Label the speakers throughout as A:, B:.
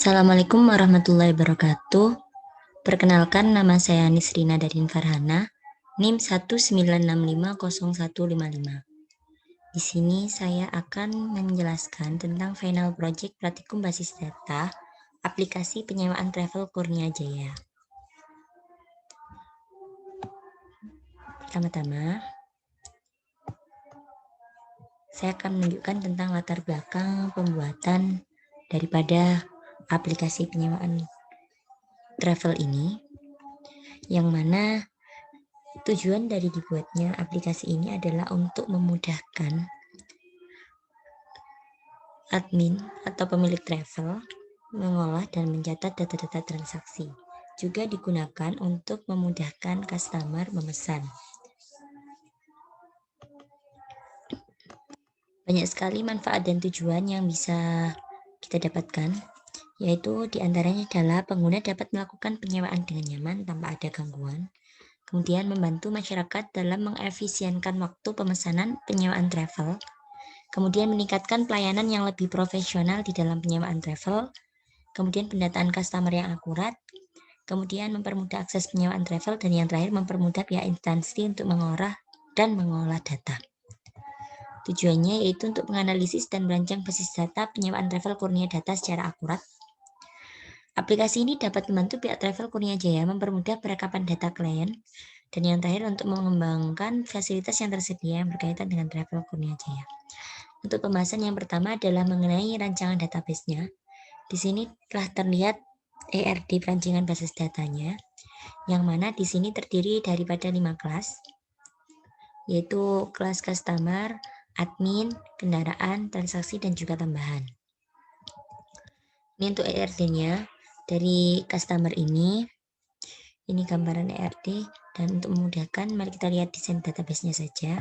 A: Assalamualaikum warahmatullahi wabarakatuh. Perkenalkan, nama saya Nisrina Dadin Farhana, NIM 196500155. Di sini saya akan menjelaskan tentang final project praktikum basis data aplikasi penyewaan travel Kurnia Jaya. Pertama-tama, saya akan menunjukkan tentang latar belakang pembuatan daripada aplikasi penyewaan travel ini, yang mana tujuan dari dibuatnya aplikasi ini adalah untuk memudahkan admin atau pemilik travel mengolah dan mencatat data-data transaksi. Juga digunakan untuk memudahkan customer memesan. Banyak sekali manfaat dan tujuan yang bisa kita dapatkan, yaitu diantaranya adalah pengguna dapat melakukan penyewaan dengan nyaman tanpa ada gangguan. Kemudian membantu masyarakat dalam mengefisienkan waktu pemesanan penyewaan travel. Kemudian meningkatkan pelayanan yang lebih profesional di dalam penyewaan travel. Kemudian pendataan customer yang akurat. Kemudian mempermudah akses penyewaan travel. Dan yang terakhir mempermudah pihak instansi untuk mengolah data. Tujuannya yaitu untuk menganalisis dan merancang basis data penyewaan travel Kurnia Data secara akurat. Aplikasi ini dapat membantu pihak travel Kurnia Jaya mempermudah perekapan data klien. Dan yang terakhir untuk mengembangkan fasilitas yang tersedia yang berkaitan dengan travel Kurnia Jaya. Untuk pembahasan yang pertama adalah mengenai rancangan database-nya. Di sini telah terlihat ERD perancangan basis datanya, yang mana di sini terdiri daripada 5 kelas, yaitu kelas customer, admin, kendaraan, transaksi, dan juga tambahan. Ini untuk ERD-nya dari customer ini gambaran ERD, dan untuk memudahkan mari kita lihat desain database-nya saja.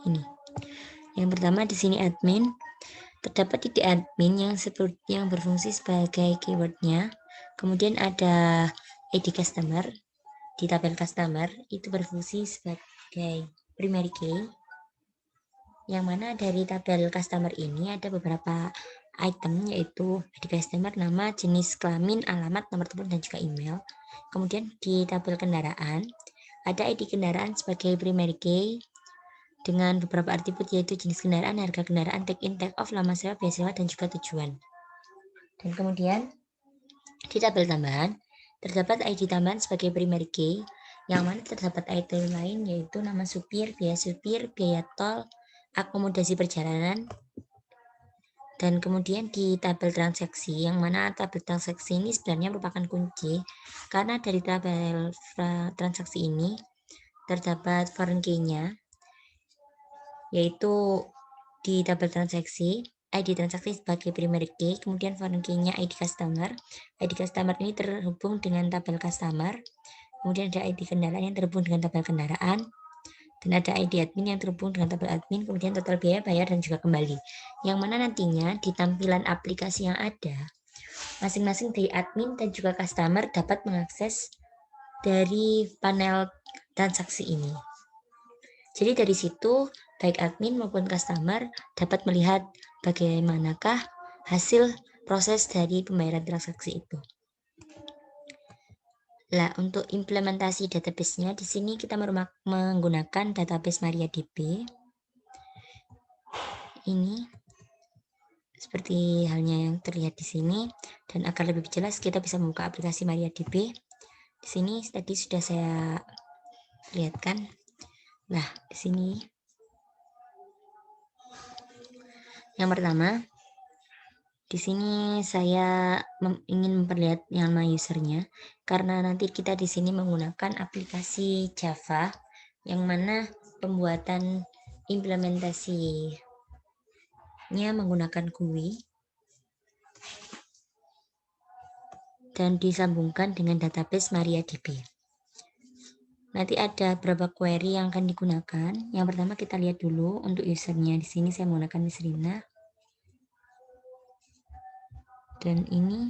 A: Ini. Yang pertama di sini admin. Terdapat titik admin yang berfungsi sebagai keywordnya. Kemudian ada ID customer. Di tabel customer itu berfungsi sebagai primary key. Yang mana dari tabel customer ini ada beberapa item, yaitu ID customer, nama, jenis kelamin, alamat, nomor telepon, dan juga email. Kemudian di tabel kendaraan ada ID kendaraan sebagai primary key dengan beberapa atribut, yaitu jenis kendaraan, harga kendaraan, take in, take off, lama sewa, biaya sewa, dan juga tujuan. Dan kemudian di tabel tambahan terdapat ID tambahan sebagai primary key, yang mana terdapat item lain, yaitu nama supir, biaya tol, akomodasi perjalanan. Dan kemudian di tabel transaksi, yang mana tabel transaksi ini sebenarnya merupakan kunci, karena dari tabel transaksi ini terdapat foreign key-nya, yaitu di tabel transaksi, ID transaksi sebagai primary key, kemudian foreign key-nya ID customer. ID customer ini terhubung dengan tabel customer, kemudian ada ID kendaraan yang terhubung dengan tabel kendaraan, dan ada ID admin yang terhubung dengan tabel admin, kemudian total biaya, bayar, dan juga kembali. Yang mana nantinya di tampilan aplikasi yang ada, masing-masing dari admin dan juga customer dapat mengakses dari panel transaksi ini. Jadi dari situ baik admin maupun customer dapat melihat bagaimanakah hasil proses dari pembayaran transaksi itu. Nah, untuk implementasi database-nya di sini kita menggunakan database MariaDB. Ini seperti halnya yang terlihat di sini, dan agar lebih jelas kita bisa membuka aplikasi MariaDB. Di sini tadi sudah saya lihatkan. Nah, di sini yang pertama, di sini saya ingin memperlihat nama usernya, karena nanti kita di sini menggunakan aplikasi Java, yang mana pembuatan implementasinya menggunakan GUI dan disambungkan dengan database MariaDB. Nanti ada beberapa query yang akan digunakan. Yang pertama kita lihat dulu untuk usernya. Di sini saya menggunakan Nisrina. Dan ini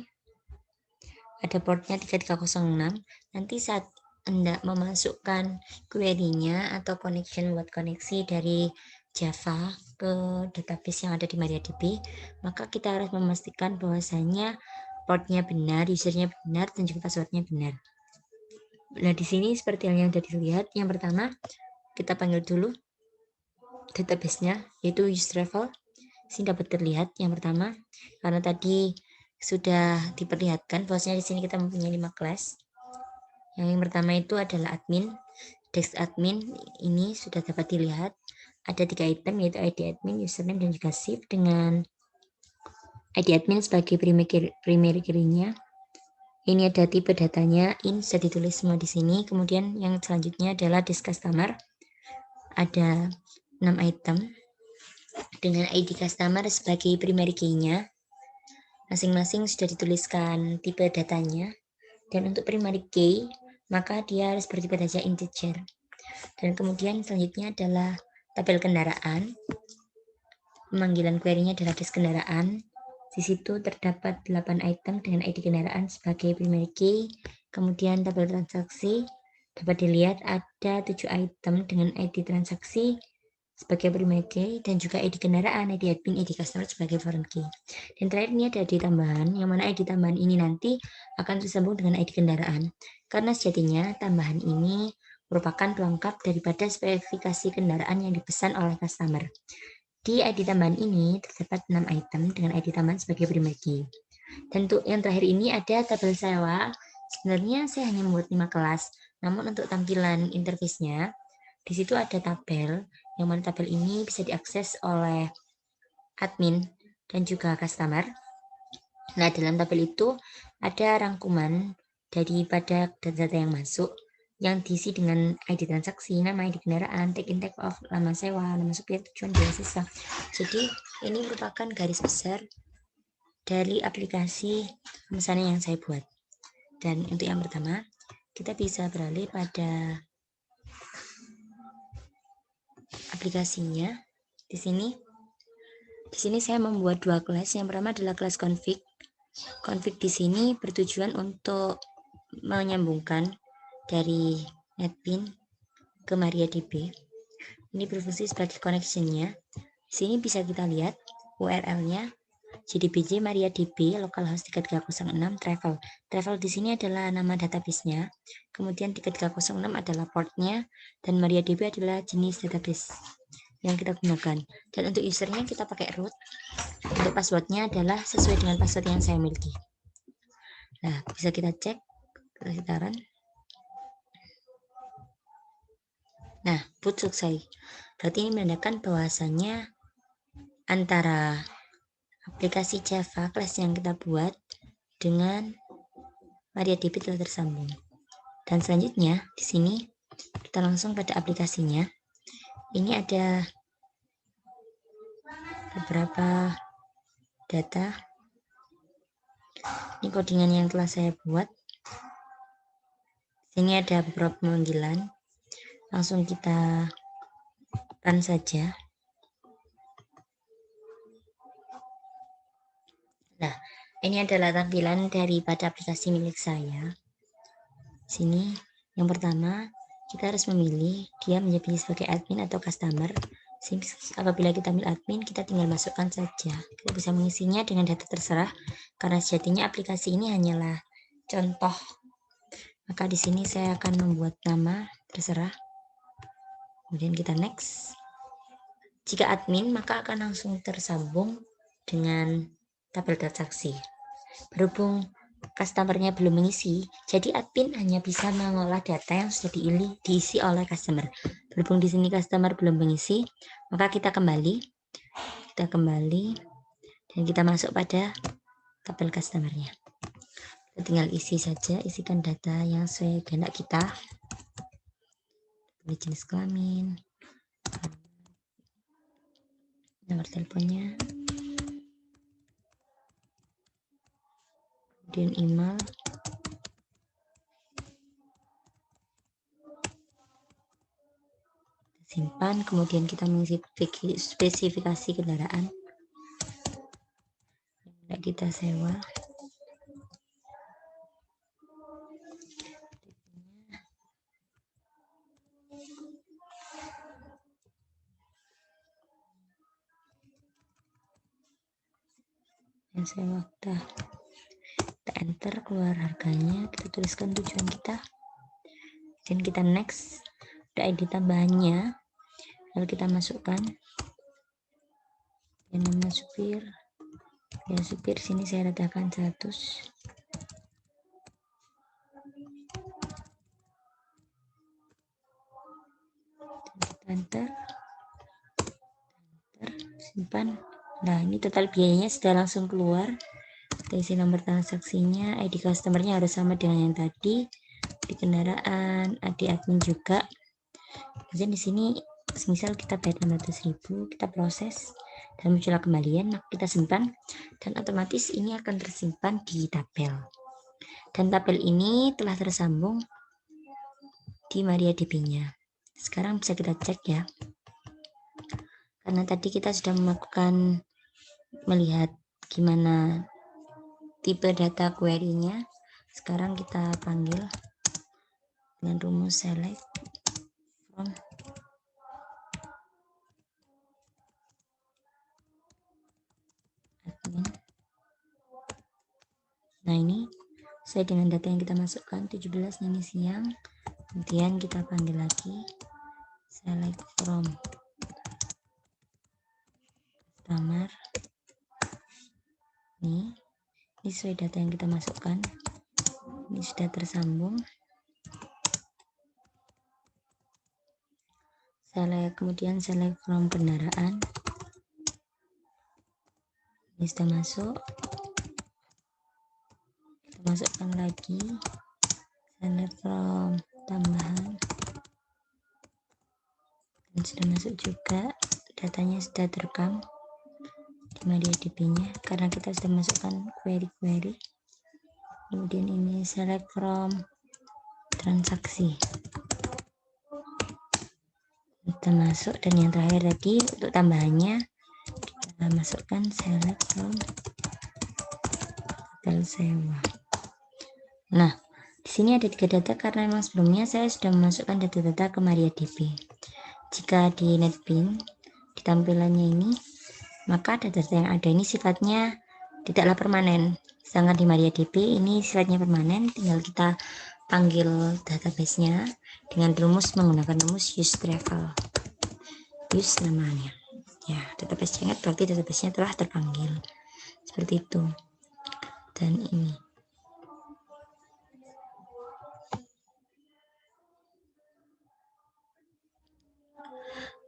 A: ada portnya 3306. Nanti saat Anda memasukkan query-nya atau connection buat koneksi dari Java ke database yang ada di MariaDB, maka kita harus memastikan bahwasanya portnya benar, usernya benar, dan juga passwordnya benar. Nah, di sini seperti yang sudah dilihat, yang pertama kita panggil dulu database-nya, yaitu usertravel. Sini dapat terlihat yang pertama, karena tadi sudah diperlihatkan bahwasanya di sini kita mempunyai 5 kelas. Yang pertama itu adalah admin, desk admin. Ini sudah dapat dilihat ada 3 item, yaitu ID admin, username, dan juga shift dengan ID admin sebagai primary key-nya. Ini ada tipe datanya, in sudah ditulis semua di sini. Kemudian yang selanjutnya adalah desk customer. Ada 6 item dengan ID customer sebagai primary key-nya. Masing-masing sudah dituliskan tipe datanya. Dan untuk primary key, maka dia harus bertipe data integer. Dan kemudian selanjutnya adalah tabel kendaraan. Pemanggilan query-nya adalah desk kendaraan. Di situ terdapat 8 item dengan ID kendaraan sebagai primary key. Kemudian tabel transaksi dapat dilihat ada 7 item dengan ID transaksi sebagai primary key dan juga ID kendaraan, ID admin, ID customer sebagai foreign key. Dan terakhir ini ada ID tambahan, yang mana ID tambahan ini nanti akan tersambung dengan ID kendaraan. Karena sejatinya tambahan ini merupakan pelengkap daripada spesifikasi kendaraan yang dipesan oleh customer. Di ID tambahan ini terdapat 6 item dengan ID tambahan sebagai primary key. Dan untuk yang terakhir ini ada tabel sewa. Sebenarnya saya hanya membuat 5 kelas, namun untuk tampilan interface-nya, di situ ada tabel, yang mana tabel ini bisa diakses oleh admin dan juga customer. Nah, dalam tabel itu ada rangkuman daripada data-data yang masuk, yang diisi dengan ID transaksi, nama, ID kendaraan, take in, take off, lama sewa, nama supir, tujuan, biaya sisa. Jadi ini merupakan garis besar dari aplikasi pemesanan yang saya buat. Dan untuk yang pertama, kita bisa beralih pada aplikasinya. Di sini saya membuat 2 kelas. Yang pertama adalah kelas config. Config di sini bertujuan untuk menyambungkan dari NetBeans ke MariaDB. Ini berfungsi sebagai connection-nya. Di sini bisa kita lihat URL-nya JDBC MariaDB localhost 3306 travel. Travel di sini adalah nama database-nya. Kemudian 3306 adalah port-nya dan MariaDB adalah jenis database yang kita gunakan. Dan untuk usernya kita pakai root. Untuk passwordnya adalah sesuai dengan password yang saya miliki. Nah, bisa kita cek sekitaran. Nah, boot selesai. Berarti ini menandakan bahwasannya antara aplikasi Java kelas yang kita buat dengan MariaDB telah tersambung. Dan selanjutnya di sini kita langsung pada aplikasinya. Ini ada beberapa data. Ini codingan yang telah saya buat. Sini ada beberapa pemanggilan. Langsung kita run saja. Nah, ini adalah tampilan daripada aplikasi milik saya. Sini, yang pertama, kita harus memilih dia menjadi sebagai admin atau customer. Apabila kita milih admin, kita tinggal masukkan saja. Kita bisa mengisinya dengan data terserah, karena sejatinya aplikasi ini hanyalah contoh. Maka di sini saya akan membuat nama terserah. Kemudian kita next. Jika admin, maka akan langsung tersambung dengan tabel transaksi. Berhubung customer-nya belum mengisi, jadi admin hanya bisa mengolah data yang sudah diisi oleh customer. Berhubung di sini customer belum mengisi, maka kita kembali dan kita masuk pada tabel customer-nya. Kita tinggal isi saja, isikan data yang sesuai kehendak kita. Jenis kelamin, nomor teleponnya, kemudian email, simpan, kemudian kita mengisi spesifikasi kendaraan yang kita sewa. yang sewa kita enter, keluar harganya, kita tuliskan tujuan kita, dan kita next. Udah ID tambahannya, lalu kita masukkan nama supir. Ya, supir sini saya letakkan 100. Enter, simpan. Nah, ini total biayanya sudah langsung keluar. Kita isi nomor transaksinya, ID customernya harus sama dengan yang tadi, di kendaraan, ID admin juga. Kemudian di sini misal kita bayar 600.000, kita proses dan muncullah kembalian, maka kita simpan dan otomatis ini akan tersimpan di tabel. Dan tabel ini telah tersambung di MariaDB-nya. Sekarang bisa kita cek ya. Karena tadi kita sudah melihat gimana tipe data query-nya. Sekarang kita panggil dengan rumus select from admin. Nah, ini sesuai dengan data yang kita masukkan 17 ini siang. Kemudian kita panggil lagi select from customer. Ini sesuai data yang kita masukkan. Ini sudah tersambung. Kemudian select from kendaraan. Ini sudah masuk. Kita masukkan lagi select from tambahan. Dan sudah masuk juga. Datanya sudah terekam di MariaDB-nya karena kita sudah masukkan query-query. Kemudian ini select from transaksi. Kita masuk, dan yang terakhir tadi untuk tambahannya kita masukkan select from tabel sewa. Nah, di sini ada 3 data karena memang sebelumnya saya sudah memasukkan data-data ke MariaDB. Jika di NetBeans di tampilannya ini, maka data-data yang ada ini sifatnya tidaklah permanen. Sedangkan di MariaDB ini sifatnya permanen, tinggal kita panggil database-nya dengan rumus menggunakan rumus use travel. Use namanya. Ya, database ingat berarti database-nya telah terpanggil. Seperti itu. Dan ini.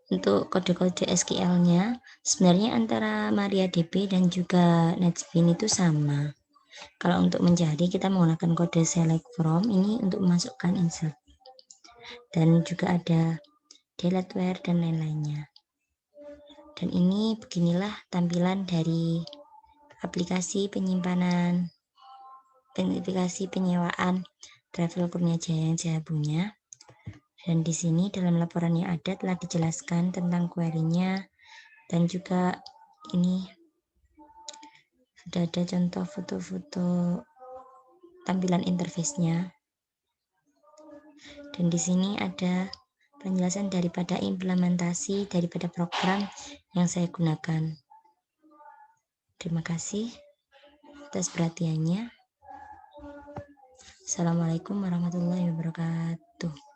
A: Untuk kode-kode SQL-nya sebenarnya antara MariaDB dan juga NetBeans itu sama. Kalau untuk mencari kita menggunakan kode select from ini untuk memasukkan insert. Dan juga ada delete where dan lain-lainnya. Dan ini beginilah tampilan dari aplikasi penyimpanan, aplikasi penyewaan Travel Kurnia Jaya yang saya punya. Dan di sini dalam laporan yang ada telah dijelaskan tentang query-nya, dan juga ini sudah ada contoh foto-foto tampilan interface-nya. Dan di sini ada penjelasan daripada implementasi daripada program yang saya gunakan. Terima kasih atas perhatiannya. Assalamualaikum warahmatullahi wabarakatuh.